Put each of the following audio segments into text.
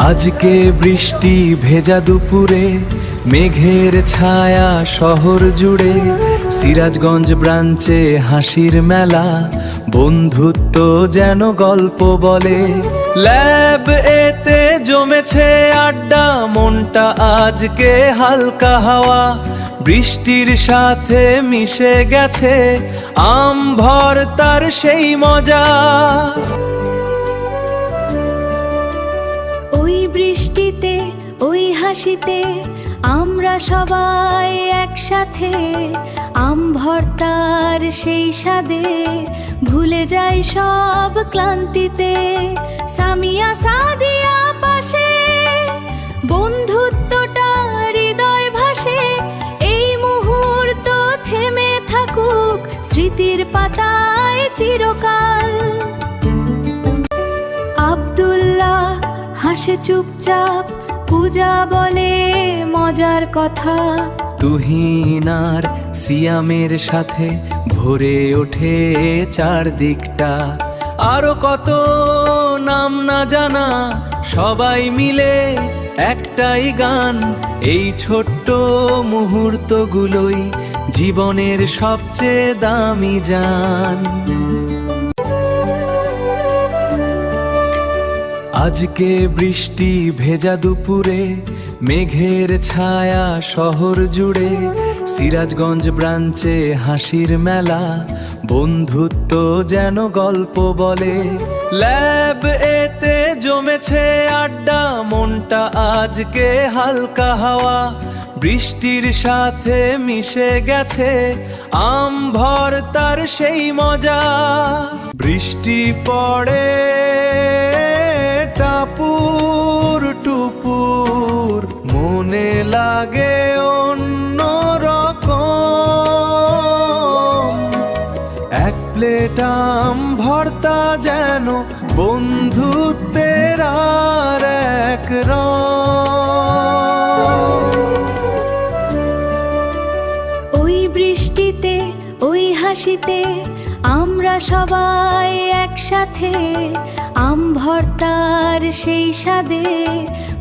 আজকে বৃষ্টি ভেজা দুপুরে, মেঘের ছায়া শহর জুড়ে, সিরাজগঞ্জ ব্রাঞ্চে হাসির মেলা, বন্ধুত্ব যেন গল্প বলে। ল্যাব এতে জমেছে আড্ডা, মনটা আজকে হালকা হাওয়া, বৃষ্টির সাথে মিশে গেছে আম ভর্তার সেই মজা। ওই বৃষ্টিতে ওই হাসিতে আমরা সবাই একসাথে, আম ভর্তার সেই স্বাদে ভুলে যাই সব ক্লান্তিতে। সামিয়া সাদিয়া পাশে, বন্ধুত্বটা হৃদয় ভাসে, এই মুহূর্ত থেমে থাকুক স্মৃতির পাতায় চিরকাল। আব্দুল্লাহ হাসে চুপচাপ, পূজা বলে মজার কথা, তুহিনার সিয়ামের সাথে ভরে ওঠে চারদিকটা। আরো কত নাম না জানা, সবাই মিলে একটাই গান, এই ছোট্ট মুহূর্তগুলোই জীবনের সবচেয়ে দামি জান। আজকে বৃষ্টি ভেজা দুপুরে, মেঘের ছায়া শহর জুড়ে, সিরাজগঞ্জ ব্রাঞ্চে হাসির মেলা, বন্ধুত্ব যেন গল্প বলে। ল্যাব এতে জমেছে আড্ডা, মনটা আজকে হালকা হাওয়া, বৃষ্টির সাথে মিশে গেছে আম ভর্তার সেই মজা। বৃষ্টি পড়ে টাপুর টুপুর, মনে লাগে অন্য রকম, এক প্লেট আম ভর্তা যেন বন্ধুত্বের আর এক রং। ওই বৃষ্টিতে ওই হাসিতে আমরা সবাই একসাথে, আম ভর্তার সেই স্বাদে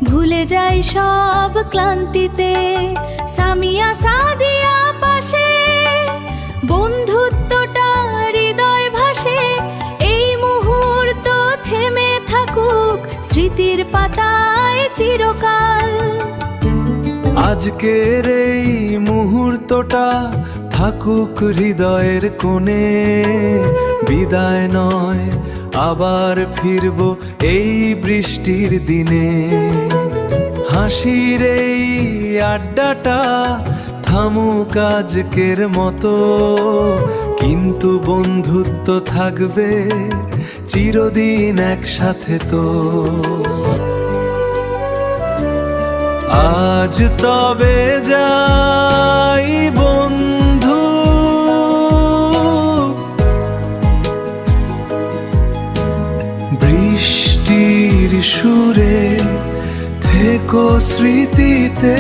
ভুলে যাই সব ক্লান্তিতে। সামিয়া সাদিয়া পাশে, বন্ধুত্বটা হৃদয় ভাসে, এই মুহূর্ত থেমে থাকুক স্মৃতির পাতায় চিরকাল। আজকের এই মুহূর্তটা থাকুক হৃদয়ের কোণে, বিদায় নয় আবার ফিরবো এই বৃষ্টির দিনে। হাসির এই আড্ডাটা থামুক আজকের মতো, কিন্তু বন্ধুত্ব থাকবে চিরদিন একসাথে তো। আজ তবে যাই বন্ধু, বৃষ্টির সুরে থেকো স্মৃতিতে।